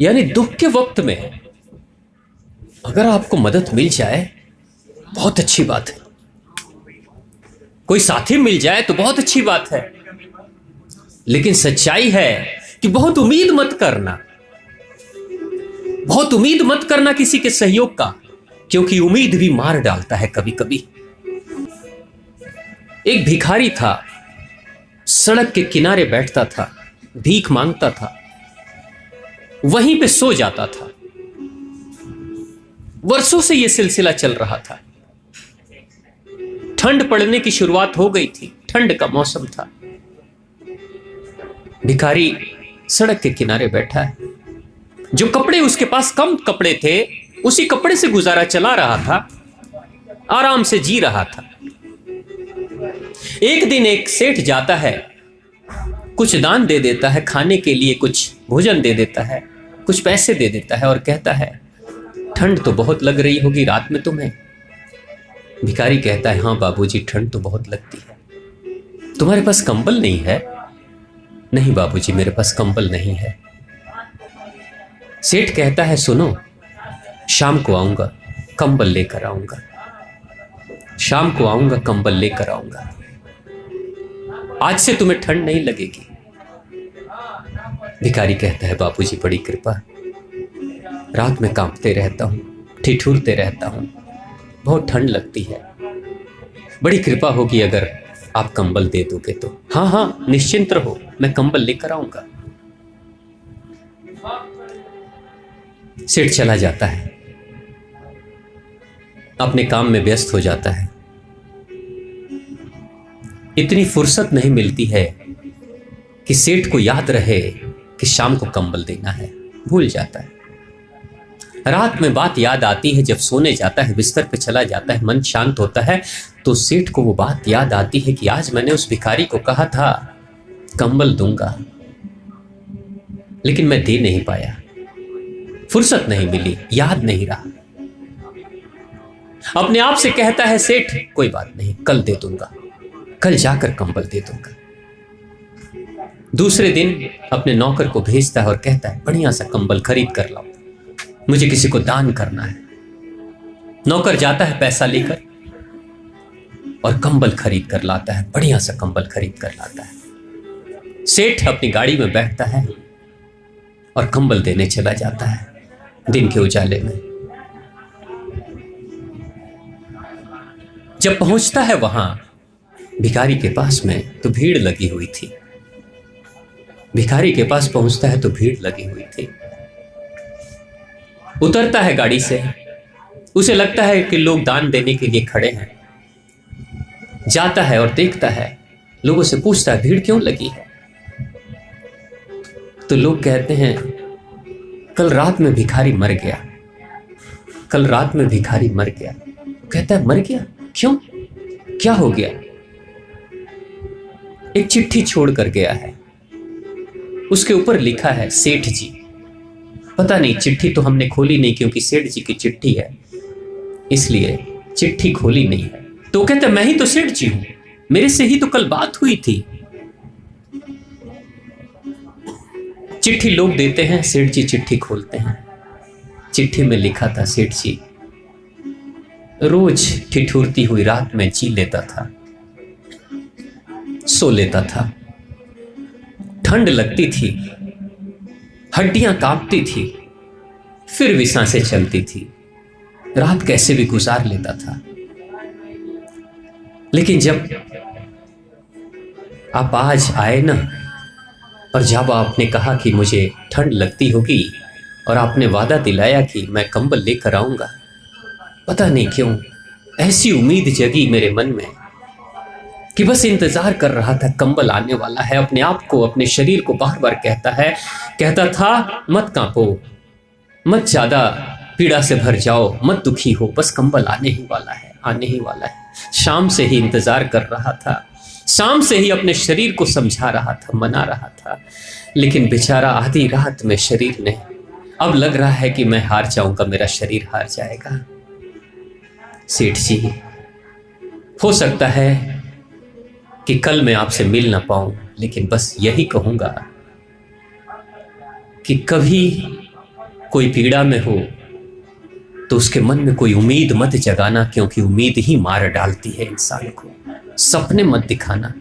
यानी दुख के वक्त में अगर आपको मदद मिल जाए बहुत अच्छी बात है, कोई साथी मिल जाए तो बहुत अच्छी बात है, लेकिन सच्चाई है कि बहुत उम्मीद मत करना, बहुत उम्मीद मत करना किसी के सहयोग का, क्योंकि उम्मीद भी मार डालता है कभी कभी। एक भिखारी था, सड़क के किनारे बैठता था, भीख मांगता था, वहीं पे सो जाता था। वर्षों से यह सिलसिला चल रहा था। ठंड पड़ने की शुरुआत हो गई थी, ठंड का मौसम था। भिखारी सड़क के किनारे बैठा है, जो कपड़े उसके पास कम कपड़े थे उसी कपड़े से गुजारा चला रहा था, आराम से जी रहा था। एक दिन एक सेठ जाता है, कुछ दान दे देता है, खाने के लिए कुछ भोजन दे देता है, कुछ पैसे दे देता है और कहता है ठंड तो बहुत लग रही होगी रात में तुम्हें। भिखारी कहता है हाँ बाबूजी, ठंड तो बहुत लगती है। तुम्हारे पास कंबल नहीं है? नहीं बाबूजी, मेरे पास कंबल नहीं है। सेठ कहता है सुनो, शाम को आऊंगा, कंबल लेकर आऊंगा, शाम को आऊंगा, कंबल लेकर आऊंगा, आज से तुम्हें ठंड नहीं लगेगी। भिखारी कहता है बाबूजी बड़ी कृपा, रात में कांपते रहता हूं, ठिठुरते रहता हूं, बहुत ठंड लगती है, बड़ी कृपा होगी अगर आप कंबल दे दोगे तो। हाँ हाँ निश्चिंत रहो, मैं कंबल लेकर आऊंगा। सेठ चला जाता है, अपने काम में व्यस्त हो जाता है। इतनी फुर्सत नहीं मिलती है कि सेठ को याद रहे कि शाम को कंबल देना है, भूल जाता है। रात में बात याद आती है, जब सोने जाता है, बिस्तर पे चला जाता है, मन शांत होता है, तो सेठ को वो बात याद आती है कि आज मैंने उस भिखारी को कहा था कंबल दूंगा, लेकिन मैं दे नहीं पाया, फुर्सत नहीं मिली, याद नहीं रहा। अपने आप से कहता है सेठ कोई बात नहीं, कल दे दूंगा, कल जाकर कंबल दे दूंगा। दूसरे दिन अपने नौकर को भेजता है और कहता है बढ़िया सा कंबल खरीद कर लाओ, मुझे किसी को दान करना है। नौकर जाता है पैसा लेकर और कंबल खरीद कर लाता है, बढ़िया सा कंबल खरीद कर लाता है। सेठ अपनी गाड़ी में बैठता है और कंबल देने चला जाता है दिन के उजाले में। जब पहुंचता है वहां भिखारी के पास में, तो भीड़ लगी हुई थी। भिखारी के पास पहुंचता है तो भीड़ लगी हुई थी। उतरता है गाड़ी से, उसे लगता है कि लोग दान देने के लिए खड़े हैं। जाता है और देखता है, लोगों से पूछता है भीड़ क्यों लगी है। तो लोग कहते हैं कल रात में भिखारी मर गया, कल रात में भिखारी मर गया। कहता है मर गया? क्यों, क्या हो गया? एक चिट्ठी छोड़ कर गया है, उसके ऊपर लिखा है सेठ जी। पता नहीं, चिट्ठी तो हमने खोली नहीं, क्योंकि सेठ जी की चिट्ठी है इसलिए चिट्ठी खोली नहीं है। तो कहते मैं ही तो सेठ जी हूं, मेरे से ही तो कल बात हुई थी। चिट्ठी लोग देते हैं, सेठ जी चिट्ठी खोलते हैं। चिट्ठी में लिखा था सेठ जी रोज ठिठुरती हुई रात में जी लेता था, सो लेता था, ठंड लगती थी, हड्डियां कांपती थी, फिर भी सांसें चलती थी, रात कैसे भी गुजार लेता था। लेकिन जब आप आज आए ना, और जब आपने कहा कि मुझे ठंड लगती होगी और आपने वादा दिलाया कि मैं कंबल लेकर आऊंगा, पता नहीं क्यों ऐसी उम्मीद जगी मेरे मन में कि बस इंतजार कर रहा था, कंबल आने वाला है। अपने आप को, अपने शरीर को बार बार कहता था मत कांपो, मत ज्यादा पीड़ा से भर जाओ, मत दुखी हो, बस कंबल आने ही वाला है, आने ही वाला है। शाम से ही इंतजार कर रहा था, शाम से ही अपने शरीर को समझा रहा था, मना रहा था, लेकिन बेचारा आधी रात में शरीर ने, अब लग रहा है कि मैं हार जाऊंगा, मेरा शरीर हार जाएगा। सेठ जी, हो सकता है कि कल मैं आपसे मिल ना पाऊं, लेकिन बस यही कहूंगा कि कभी कोई पीड़ा में हो तो उसके मन में कोई उम्मीद मत जगाना, क्योंकि उम्मीद ही मार डालती है इंसान को। सपने मत दिखाना,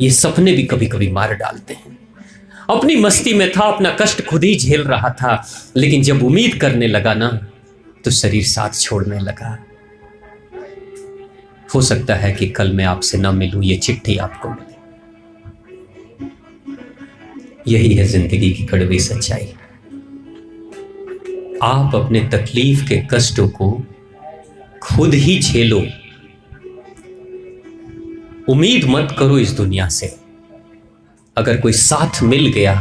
ये सपने भी कभी कभी मार डालते हैं। अपनी मस्ती में था, अपना कष्ट खुद ही झेल रहा था, लेकिन जब उम्मीद करने लगा ना तो शरीर साथ छोड़ने लगा। हो सकता है कि कल मैं आपसे ना मिलूं, ये चिट्ठी आपको मिले। यही है जिंदगी की कड़वी सच्चाई। आप अपने तकलीफ के कष्टों को खुद ही झेलो। उम्मीद मत करो इस दुनिया से। अगर कोई साथ मिल गया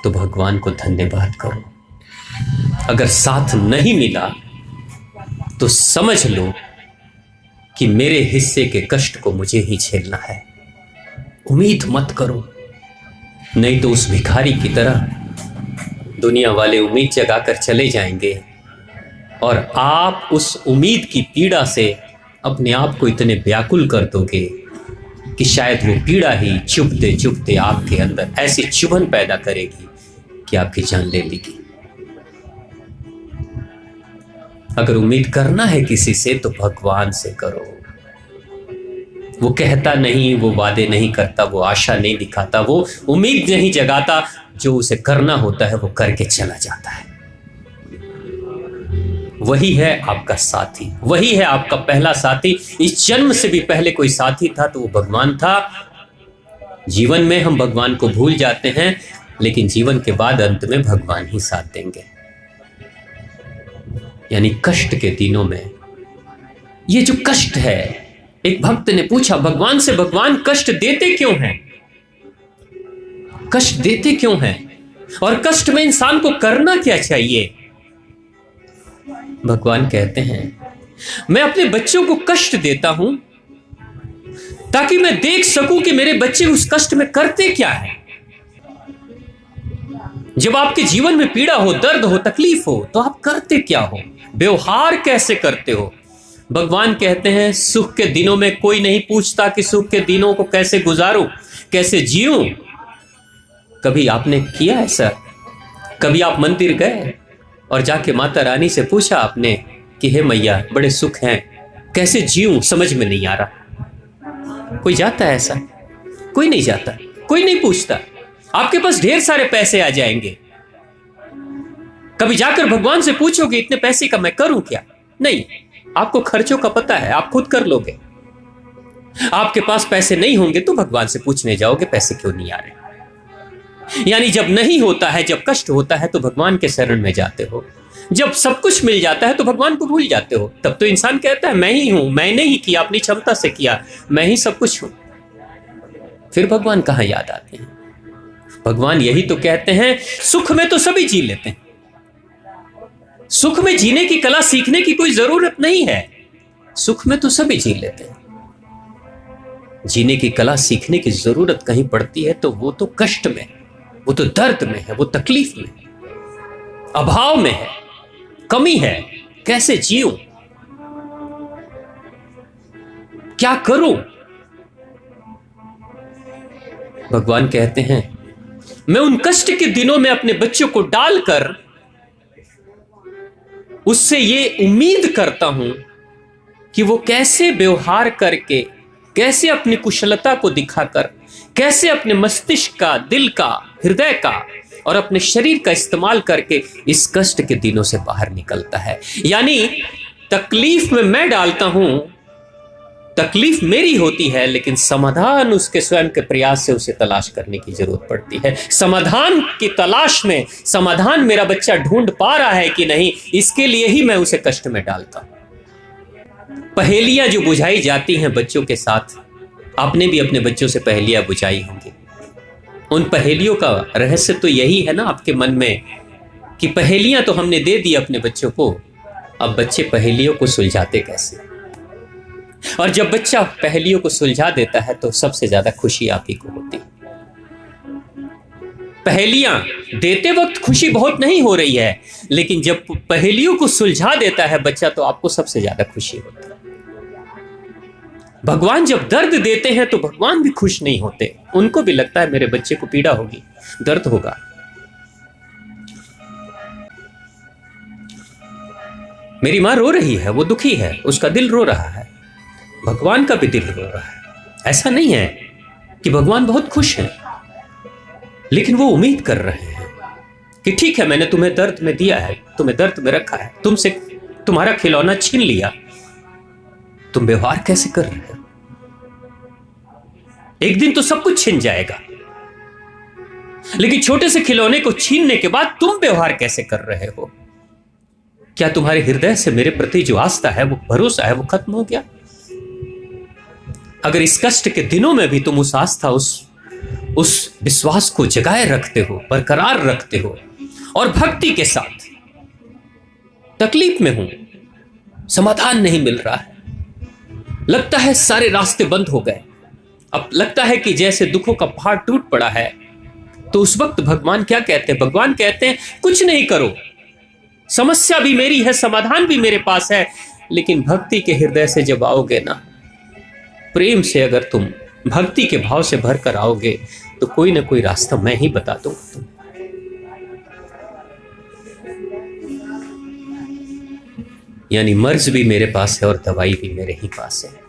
तो भगवान को धन्यवाद करो। अगर साथ नहीं मिला तो समझ लो कि मेरे हिस्से के कष्ट को मुझे ही झेलना है। उम्मीद मत करो, नहीं तो उस भिखारी की तरह दुनिया वाले उम्मीद जगाकर चले जाएंगे और आप उस उम्मीद की पीड़ा से अपने आप को इतने व्याकुल कर दोगे कि शायद वो पीड़ा ही चुभते चुभते आपके अंदर ऐसी चुभन पैदा करेगी कि आपकी जान ले लेगी। अगर उम्मीद करना है किसी से तो भगवान से करो। वो कहता नहीं, वो वादे नहीं करता, वो आशा नहीं दिखाता, वो उम्मीद नहीं जगाता, जो उसे करना होता है वो करके चला जाता है। वही है आपका साथी, वही है आपका पहला साथी। इस जन्म से भी पहले कोई साथी था तो वो भगवान था। जीवन में हम भगवान को भूल जाते हैं, लेकिन जीवन के बाद अंत में भगवान ही साथ देंगे। यानी कष्ट के दिनों में ये जो कष्ट है, एक भक्त ने पूछा भगवान से, भगवान कष्ट देते क्यों हैं? कष्ट देते क्यों हैं? और कष्ट में इंसान को करना क्या चाहिए? भगवान कहते हैं मैं अपने बच्चों को कष्ट देता हूं ताकि मैं देख सकूं कि मेरे बच्चे उस कष्ट में करते क्या है। जब आपके जीवन में पीड़ा हो, दर्द हो, तकलीफ हो, तो आप करते क्या हो, व्यवहार कैसे करते हो? भगवान कहते हैं सुख के दिनों में कोई नहीं पूछता कि सुख के दिनों को कैसे गुजारूं, कैसे जीऊं। कभी आपने किया ऐसा? कभी आप मंदिर गए और जाके माता रानी से पूछा आपने कि हे मैया बड़े सुख हैं, कैसे जीऊं, समझ में नहीं आ रहा? कोई जाता है ऐसा? कोई नहीं जाता, कोई नहीं पूछता। आपके पास ढेर सारे पैसे आ जाएंगे, कभी जाकर भगवान से पूछोगे इतने पैसे का मैं करूं क्या? नहीं, आपको खर्चों का पता है, आप खुद कर लोगे। आपके पास पैसे नहीं होंगे तो भगवान से पूछने जाओगे पैसे क्यों नहीं आ रहे। यानी जब नहीं होता है, जब कष्ट होता है तो भगवान के शरण में जाते हो। जब सब कुछ मिल जाता है तो भगवान को भूल जाते हो। तब तो इंसान कहता है मैं ही हूं, मैंने ही किया, अपनी क्षमता से किया, मैं ही सब कुछ हूं। फिर भगवान कहां याद आते हैं? भगवान यही तो कहते हैं सुख में तो सभी जी लेते हैं, सुख में जीने की कला सीखने की कोई जरूरत नहीं है। सुख में तो सभी जी लेते हैं, जीने की कला सीखने की जरूरत कहीं पड़ती है तो वो तो कष्ट में, वो तो दर्द में है, वो तकलीफ में, अभाव में है, कमी है। कैसे जीऊं, क्या करूं? भगवान कहते हैं मैं उन कष्ट के दिनों में अपने बच्चों को डालकर उससे ये उम्मीद करता हूं कि वो कैसे व्यवहार करके, कैसे अपनी कुशलता को दिखाकर, कैसे अपने मस्तिष्क का, दिल का, हृदय का और अपने शरीर का इस्तेमाल करके इस कष्ट के दिनों से बाहर निकलता है। यानी तकलीफ में मैं डालता हूं, तकलीफ मेरी होती है, लेकिन समाधान उसके स्वयं के प्रयास से उसे तलाश करने की जरूरत पड़ती है। समाधान की तलाश में, समाधान मेरा बच्चा ढूंढ पा रहा है कि नहीं, इसके लिए ही मैं उसे कष्ट में डालता हूं। पहेलियां जो बुझाई जाती हैं बच्चों के साथ, आपने भी अपने बच्चों से पहेलियां बुझाई होंगी। उन पहेलियों का रहस्य तो यही है ना आपके मन में कि पहेलियां तो हमने दे दी अपने बच्चों को, अब बच्चे पहेलियों को सुलझाते कैसे। और जब बच्चा पहेलियों को सुलझा देता है तो सबसे ज्यादा खुशी आप ही को होती है। पहेलियां देते वक्त खुशी बहुत नहीं हो रही है, लेकिन जब पहेलियों को सुलझा देता है बच्चा तो आपको सबसे ज्यादा खुशी होती है। भगवान जब दर्द देते हैं तो भगवान भी खुश नहीं होते, उनको भी लगता है मेरे बच्चे को पीड़ा होगी, दर्द होगा। मेरी माँ रो रही है, वो दुखी है, उसका दिल रो रहा है, भगवान का भी दिल रो रहा है। ऐसा नहीं है कि भगवान बहुत खुश हैं, लेकिन वो उम्मीद कर रहे हैं कि ठीक है, मैंने तुम्हें दर्द में दिया है, तुम्हें दर्द में रखा है, तुमसे तुम्हारा खिलौना छीन लिया, तुम व्यवहार कैसे कर रहे हो? एक दिन तो सब कुछ छिन जाएगा, लेकिन छोटे से खिलौने को छीनने के बाद तुम व्यवहार कैसे कर रहे हो? क्या तुम्हारे हृदय से मेरे प्रति जो आस्था है, वो भरोसा है, वो खत्म हो गया? अगर इस कष्ट के दिनों में भी तुम उस आस्था, उस विश्वास को जगाए रखते हो, बरकरार रखते हो, और भक्ति के साथ, तकलीफ में हूं, समाधान नहीं मिल रहा है, लगता है सारे रास्ते बंद हो गए, अब लगता है कि जैसे दुखों का पहाड़ टूट पड़ा है, तो उस वक्त भगवान क्या कहते हैं? भगवान कहते हैं कुछ नहीं करो, समस्या भी मेरी है, समाधान भी मेरे पास है, लेकिन भक्ति के हृदय से जब आओगे ना, प्रेम से अगर तुम भक्ति के भाव से भरकर आओगे, तो कोई ना कोई रास्ता मैं ही बता दूंगा तुम। यानी मर्ज भी मेरे पास है और दवाई भी मेरे ही पास है।